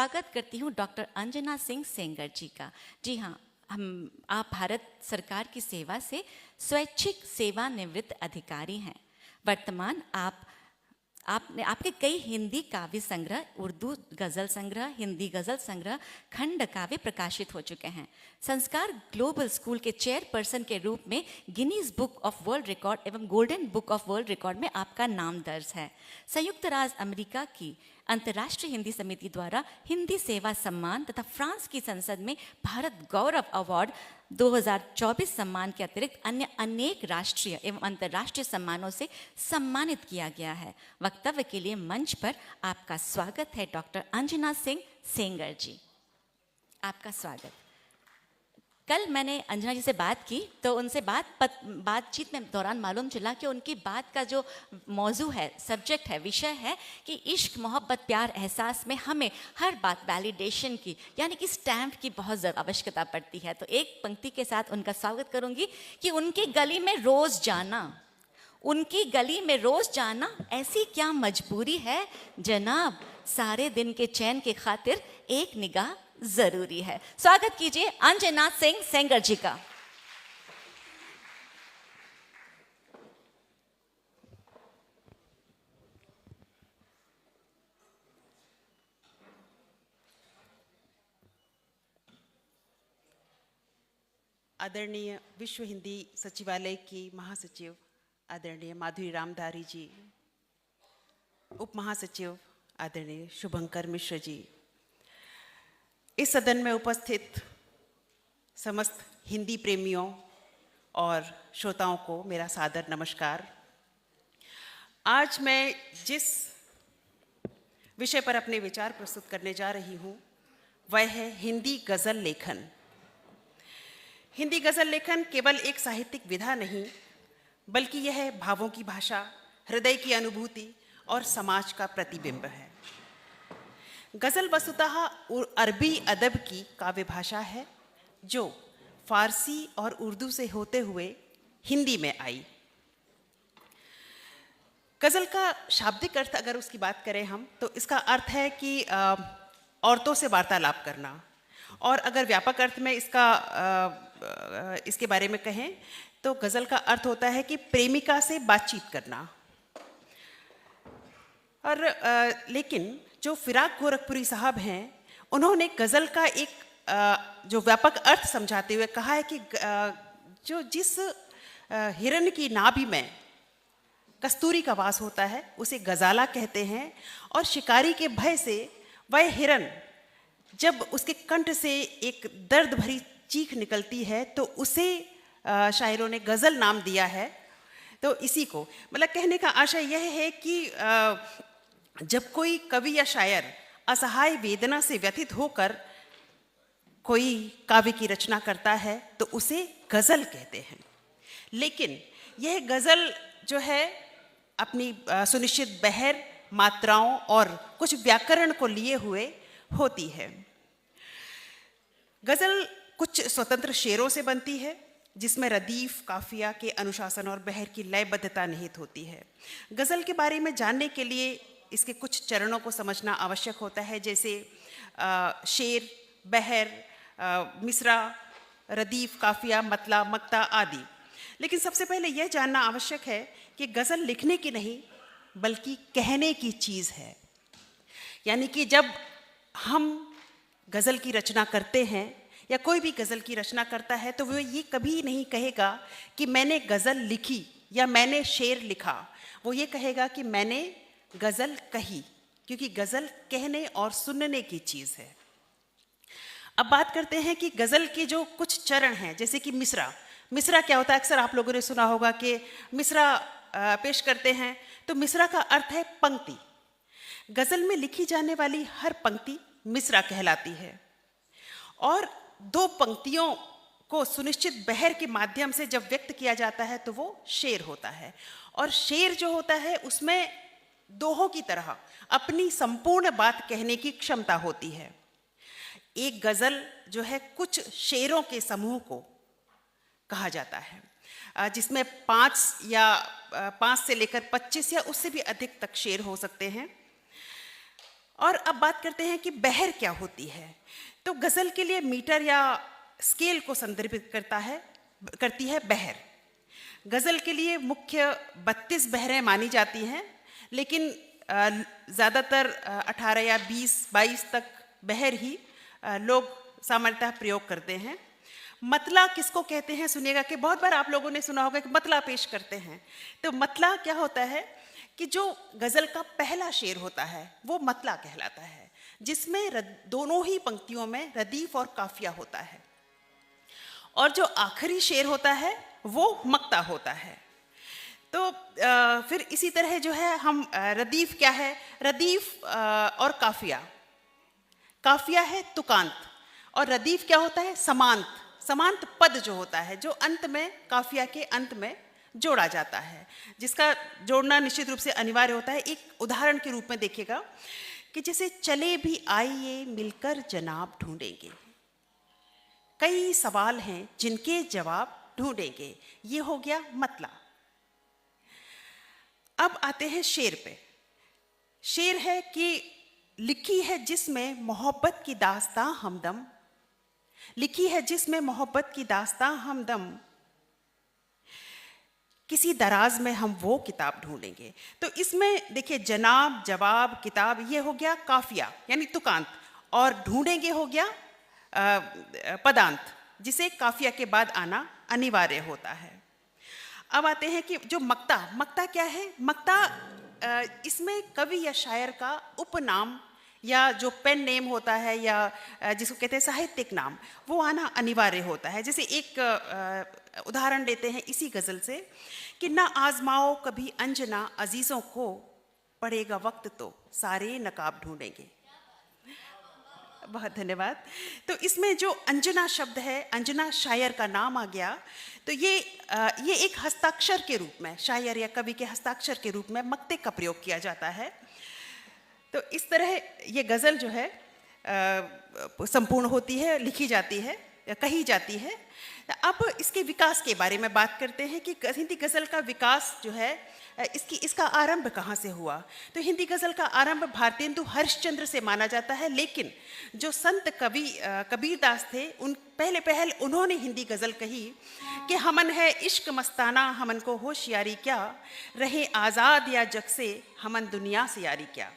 स्वागत करती हूँ डॉक्टर अंजना सिंह सेंगर जी का। जी हाँ, आप भारत सरकार की सेवा से स्वैच्छिक सेवानिवृत्त अधिकारी हैं। वर्तमान आपके कई हिंदी काव्य संग्रह, उर्दू गज़ल संग्रह, हिंदी गज़ल संग्रह, खंड काव्य प्रकाशित हो चुके हैं। संस्कार ग्लोबल स्कूल के चेयरपर्सन के रूप में Guinness book of world record एवं golden book of world record में आपका नाम दर्ज है। संयुक्त राज्य अमेरिका की अंतर्राष्ट्रीय हिंदी समिति द्वारा हिंदी सेवा सम्मान तथा फ्रांस की संसद में भारत गौरव अवार्ड 2024 सम्मान के अतिरिक्त अन्य अनेक राष्ट्रीय एवं अंतर्राष्ट्रीय सम्मानों से सम्मानित किया गया है। वक्तव्य के लिए मंच पर आपका स्वागत है डॉक्टर अंजना सिंह सेंगर जी। आपका स्वागत। कल मैंने अंजना जी से बात की तो उनसे बातचीत में दौरान मालूम चला कि उनकी बात का जो मौजू है, सब्जेक्ट है, विषय है कि इश्क, मोहब्बत, प्यार, एहसास में हमें हर बात वैलिडेशन की यानी कि स्टैम्प की बहुत ज़रूर आवश्यकता पड़ती है। तो एक पंक्ति के साथ उनका स्वागत करूंगी कि उनकी गली में रोज़ जाना, उनकी गली में रोज़ जाना ऐसी क्या मजबूरी है जनाब, सारे दिन के चैन के खातिर एक निगाह जरूरी है। स्वागत कीजिए अंजना सिंह सेंगर जी का। आदरणीय विश्व हिंदी सचिवालय की महासचिव आदरणीय माधुरी रामधारी जी, उप महासचिव आदरणीय शुभंकर मिश्र जी, इस सदन में उपस्थित समस्त हिंदी प्रेमियों और श्रोताओं को मेरा सादर नमस्कार। आज मैं जिस विषय पर अपने विचार प्रस्तुत करने जा रही हूँ वह है हिंदी गज़ल लेखन। हिंदी गज़ल लेखन केवल एक साहित्यिक विधा नहीं, बल्कि यह भावों की भाषा, हृदय की अनुभूति और समाज का प्रतिबिंब है। गज़ल वस्तुतः अरबी अदब की काव्य भाषा है जो फारसी और उर्दू से होते हुए हिंदी में आई। गज़ल का शाब्दिक अर्थ अगर उसकी बात करें हम तो इसका अर्थ है कि औरतों से वार्तालाप करना, और अगर व्यापक अर्थ में इसके बारे में कहें तो गज़ल का अर्थ होता है कि प्रेमिका से बातचीत करना। और लेकिन जो फिराक गोरखपुरी साहब हैं, उन्होंने गज़ल का एक जो व्यापक अर्थ समझाते हुए कहा है कि जिस हिरन की नाभि में कस्तूरी का वास होता है उसे गज़ाला कहते हैं, और शिकारी के भय से वह हिरन जब उसके कंठ से एक दर्द भरी चीख निकलती है तो उसे शायरों ने गज़ल नाम दिया है। तो इसी को मतलब कहने का आशय यह है कि जब कोई कवि या शायर असहाय वेदना से व्यथित होकर कोई काव्य की रचना करता है तो उसे गज़ल कहते हैं। लेकिन यह गज़ल जो है अपनी सुनिश्चित बहर, मात्राओं और कुछ व्याकरण को लिए हुए होती है। गज़ल कुछ स्वतंत्र शेरों से बनती है जिसमें रदीफ, काफिया के अनुशासन और बहर की लयबद्धता निहित होती है। गज़ल के बारे में जानने के लिए इसके कुछ चरणों को समझना आवश्यक होता है, जैसे शेर, बहर, मिसरा, रदीफ, काफिया, मतला, मक्ता आदि। लेकिन सबसे पहले यह जानना आवश्यक है कि गज़ल लिखने की नहीं बल्कि कहने की चीज़ है। यानी कि जब हम गज़ल की रचना करते हैं या कोई भी गज़ल की रचना करता है तो वो ये कभी नहीं कहेगा कि मैंने गज़ल लिखी या मैंने शेर लिखा। वो ये कहेगा कि मैंने गज़ल कही, क्योंकि गज़ल कहने और सुनने की चीज़ है। अब बात करते हैं कि गज़ल के जो कुछ चरण हैं, जैसे कि मिसरा। मिसरा क्या होता है? अक्सर आप लोगों ने सुना होगा कि मिसरा पेश करते हैं, तो मिसरा का अर्थ है पंक्ति। गज़ल में लिखी जाने वाली हर पंक्ति मिसरा कहलाती है, और दो पंक्तियों को सुनिश्चित बहर के माध्यम से जब व्यक्त किया जाता है तो वो शेर होता है। और शेर जो होता है उसमें दोहों की तरह अपनी संपूर्ण बात कहने की क्षमता होती है। एक गज़ल जो है कुछ शेरों के समूह को कहा जाता है, जिसमें 5 से लेकर 25 या उससे भी अधिक तक शेर हो सकते हैं। और अब बात करते हैं कि बहर क्या होती है। तो गज़ल के लिए मीटर या स्केल को संदर्भित करती है बहर। गज़ल के लिए मुख्य 32 बहरें मानी जाती हैं, लेकिन ज़्यादातर 18 या 22 तक बहर ही लोग सामान्यतः प्रयोग करते हैं। मतला किसको कहते हैं सुनिएगा, कि बहुत बार आप लोगों ने सुना होगा कि मतला पेश करते हैं। तो मतला क्या होता है कि जो गज़ल का पहला शेर होता है वो मतला कहलाता है, जिसमें दोनों ही पंक्तियों में रदीफ और काफिया होता है, और जो आखिरी शेर होता है वो मक्ता होता है। तो फिर इसी तरह जो है हम रदीफ क्या है, रदीफ और काफिया, काफिया है तुकांत, और रदीफ क्या होता है, समांत। समांत पद जो होता है, जो अंत में, काफिया के अंत में जोड़ा जाता है, जिसका जोड़ना निश्चित रूप से अनिवार्य होता है। एक उदाहरण के रूप में देखिएगा कि जैसे चले भी आइए मिलकर जनाब ढूंढेंगे, कई सवाल हैं जिनके जवाब ढूंढेंगे, ये हो गया मतला। अब आते हैं शेर पे। शेर है कि लिखी है जिसमें मोहब्बत की दास्तां हमदम, लिखी है जिसमें मोहब्बत की दास्तां हमदम, किसी दराज में हम वो किताब ढूंढेंगे। तो इसमें देखिए जनाब, जवाब, किताब, ये हो गया काफिया यानी तुकांत, और ढूंढेंगे हो गया पदांत, जिसे काफिया के बाद आना अनिवार्य होता है। अब आते हैं कि जो मक्ता, मक्ता क्या है, मक्ता इसमें कवि या शायर का उपनाम या जो पेन नेम होता है या जिसको कहते हैं साहित्यिक नाम, वो आना अनिवार्य होता है। जैसे एक उदाहरण लेते हैं इसी गज़ल से कि ना आजमाओ कभी अंजना अजीज़ों को, पड़ेगा वक्त तो सारे नकाब ढूंढेंगे। बहुत धन्यवाद। तो इसमें जो अंजना शब्द है, अंजना शायर का नाम आ गया। तो ये एक हस्ताक्षर के रूप में, शायर या कवि के हस्ताक्षर के रूप में मक्ते का प्रयोग किया जाता है। तो इस तरह ये गज़ल जो है संपूर्ण होती है, लिखी जाती है, कही जाती है। अब इसके विकास के बारे में बात करते हैं कि हिंदी गज़ल का विकास जो है इसका आरंभ कहाँ से हुआ। तो हिंदी गज़ल का आरंभ भारतेंदु हरिश्चंद्र से माना जाता है, लेकिन जो संत कवि कबीरदास थे, पहले उन्होंने हिंदी गज़ल कही कि हमन है इश्क मस्ताना, हमन को होशियारी क्या, रहे आज़ाद या जग से, हमन दुनिया से यारी क्या।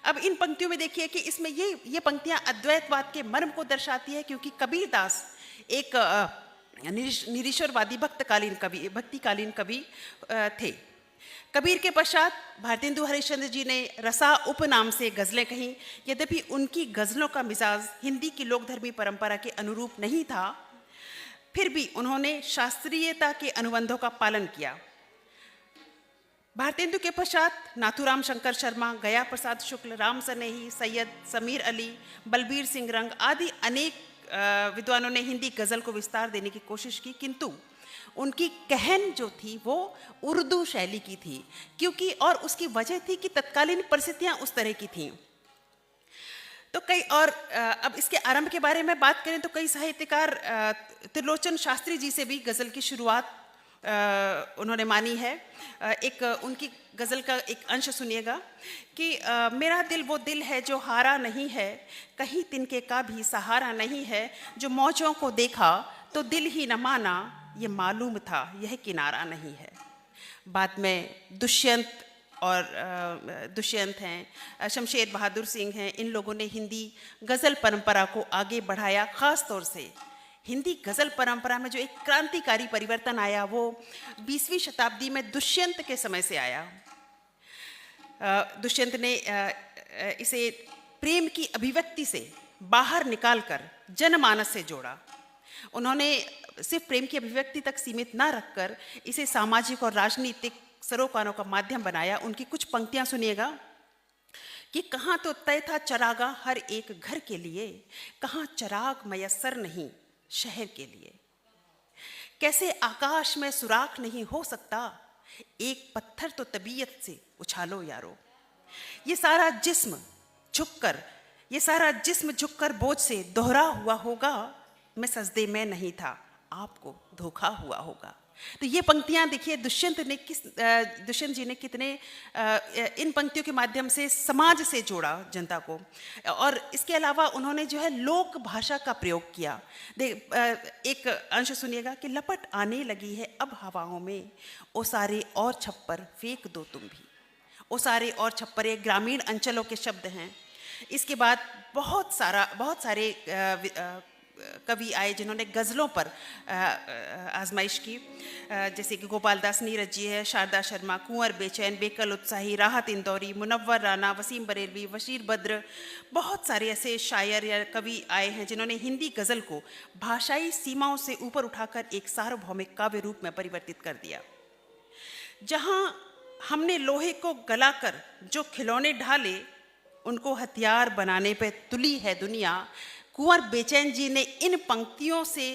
अब इन पंक्तियों में देखिए कि इसमें ये पंक्तियां अद्वैतवाद के मर्म को दर्शाती है, क्योंकि कबीरदास एक निरीश्वरवादी भक्तिकालीन कवि थे। कबीर के पश्चात भारतेंदु हरिश्चंद्र जी ने रसा उपनाम से गज़लें कहीं। यद्यपि उनकी गज़लों का मिजाज हिंदी की लोकधर्मी परंपरा के अनुरूप नहीं था, फिर भी उन्होंने शास्त्रीयता के अनुबंधों का पालन किया। भारतेंदु के पश्चात नाथूराम शंकर शर्मा, गया प्रसाद शुक्ल, राम सनेही, सैयद समीर अली, बलबीर सिंह रंग आदि अनेक विद्वानों ने हिंदी गज़ल को विस्तार देने की कोशिश की, किंतु उनकी कहन जो थी वो उर्दू शैली की थी, क्योंकि और उसकी वजह थी कि तत्कालीन परिस्थितियां उस तरह की थीं। तो कई और अब इसके आरंभ के बारे में बात करें तो कई साहित्यकार त्रिलोचन शास्त्री जी से भी गज़ल की शुरुआत उन्होंने मानी है। एक उनकी गज़ल का एक अंश सुनिएगा कि मेरा दिल वो दिल है जो हारा नहीं है, कहीं तिनके का भी सहारा नहीं है, जो मौजों को देखा तो दिल ही न माना, ये मालूम था यह किनारा नहीं है। बाद में दुष्यंत हैं, शमशेर बहादुर सिंह हैं, इन लोगों ने हिंदी गज़ल परंपरा को आगे बढ़ाया। ख़ास तौर से हिंदी गज़ल परंपरा में जो एक क्रांतिकारी परिवर्तन आया वो 20वीं शताब्दी में दुष्यंत के समय से आया। दुष्यंत ने इसे प्रेम की अभिव्यक्ति से बाहर निकालकर जनमानस से जोड़ा। उन्होंने सिर्फ प्रेम की अभिव्यक्ति तक सीमित न रखकर इसे सामाजिक और राजनीतिक सरोकारों का माध्यम बनाया। उनकी कुछ पंक्तियां सुनिएगा कि कहाँ तो तय था चरागा हर एक घर के लिए, कहाँ चराग मयस्सर नहीं शहर के लिए, कैसे आकाश में सुराख नहीं हो सकता, एक पत्थर तो तबीयत से उछालो यारो। ये सारा जिस्म झुककर बोझ से दोहरा हुआ होगा, मैं सजदे में नहीं था, आपको धोखा हुआ होगा। तो ये पंक्तियां देखिए दुष्यंत जी ने कितने इन पंक्तियों के माध्यम से समाज से जोड़ा जनता को, और इसके अलावा उन्होंने जो है लोक भाषा का प्रयोग किया। एक अंश सुनिएगा कि लपट आने लगी है अब हवाओं में, ओ सारे और छप्पर फेंक दो तुम भी। ओ सारे और छप्पर ये ग्रामीण अंचलों के शब्द हैं। इसके बाद बहुत सारे कवि आए जिन्होंने गज़लों पर आजमाइश की, जैसे कि गोपाल दास नीरज जी है, शारदा शर्मा, कुंवर बेचैन, बेकल उत्साही, राहत इंदौरी, मुनव्वर राना, वसीम बरेलवी, बशीर बद्र, बहुत सारे ऐसे शायर या कवि आए हैं जिन्होंने हिंदी गज़ल को भाषाई सीमाओं से ऊपर उठाकर एक सार्वभौमिक काव्य रूप में परिवर्तित कर दिया। जहाँ हमने लोहे को गलाकर जो खिलौने ढाले, उनको हथियार बनाने पे तुली है दुनिया, कुंवर बेचैन जी ने इन पंक्तियों से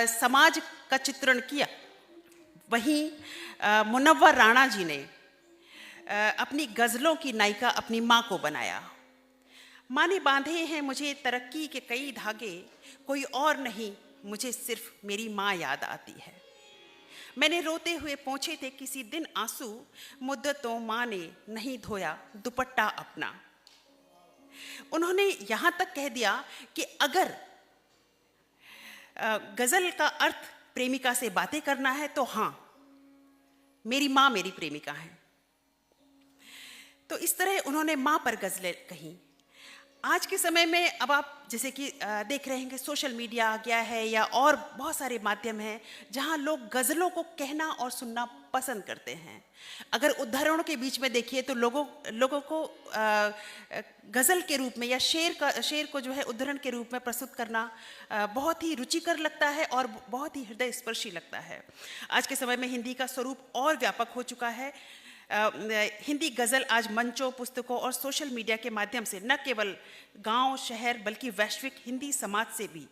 समाज का चित्रण किया। वहीं मुनव्वर राणा जी ने अपनी गज़लों की नायिका अपनी माँ को बनाया। माँ ने बांधे हैं मुझे तरक्की के कई धागे, कोई और नहीं मुझे सिर्फ मेरी माँ याद आती है। मैंने रोते हुए पोंछे थे किसी दिन आंसू, मुद्दतों माँ ने नहीं धोया दुपट्टा अपना। उन्होंने यहाँ तक कह दिया कि अगर गज़ल का अर्थ प्रेमिका से बातें करना है तो हाँ, मेरी माँ मेरी प्रेमिका है। तो इस तरह उन्होंने माँ पर गज़लें कहीं। आज के समय में अब आप जैसे कि देख रहे हैं कि सोशल मीडिया आ गया है या और बहुत सारे माध्यम हैं जहां लोग गज़लों को कहना और सुनना पसंद करते हैं। अगर उद्धरणों के बीच में देखिए तो लोगों को गज़ल के रूप में या शेर को जो है उद्धरण के रूप में प्रस्तुत करना बहुत ही रुचिकर लगता है और बहुत ही हृदय स्पर्शी लगता है। आज के समय में हिंदी का स्वरूप और व्यापक हो चुका है। हिंदी गज़ल आज मंचों, पुस्तकों और सोशल मीडिया के माध्यम से न केवल गांव, शहर बल्कि वैश्विक हिंदी समाज से भी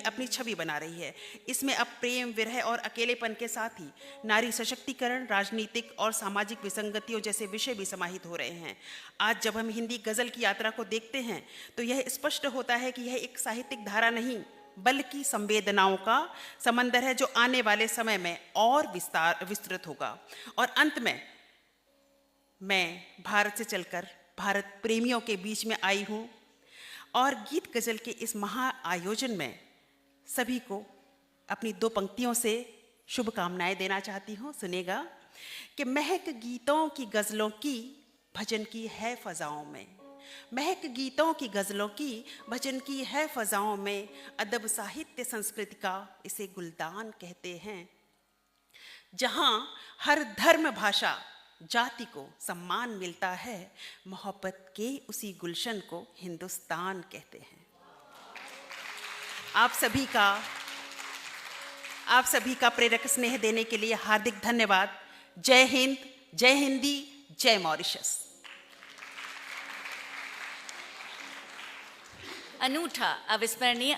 अपनी छवि बना रही है। इसमें अब प्रेम, विरह और अकेलेपन के साथ ही नारी सशक्तिकरण, राजनीतिक और सामाजिक विसंगतियों जैसे विषय भी समाहित हो रहे हैं। आज जब हम हिंदी गज़ल की यात्रा को देखते हैं तो यह स्पष्ट होता है कि यह एक साहित्यिक धारा नहीं बल्कि संवेदनाओं का समंदर है जो आने वाले समय में और विस्तृत होगा। और अंत में मैं भारत से चलकर भारत प्रेमियों के बीच में आई हूँ और गीत गज़ल के इस महा आयोजन में सभी को अपनी 2 पंक्तियों से शुभकामनाएं देना चाहती हूँ। सुनेगा कि महक गीतों की गज़लों की भजन की है फ़ज़ाओं में, महक गीतों की गज़लों की भजन की है फ़ज़ाओं में, अदब साहित्य संस्कृति का इसे गुलदान कहते हैं। जहाँ हर धर्म, भाषा, जाति को सम्मान मिलता है, मोहब्बत के उसी गुलशन को हिंदुस्तान कहते हैं। आप सभी का प्रेरक स्नेह देने के लिए हार्दिक धन्यवाद। जय हिंद, जय हिंदी, जय मॉरिशस। अनूठा, अविस्मरणीय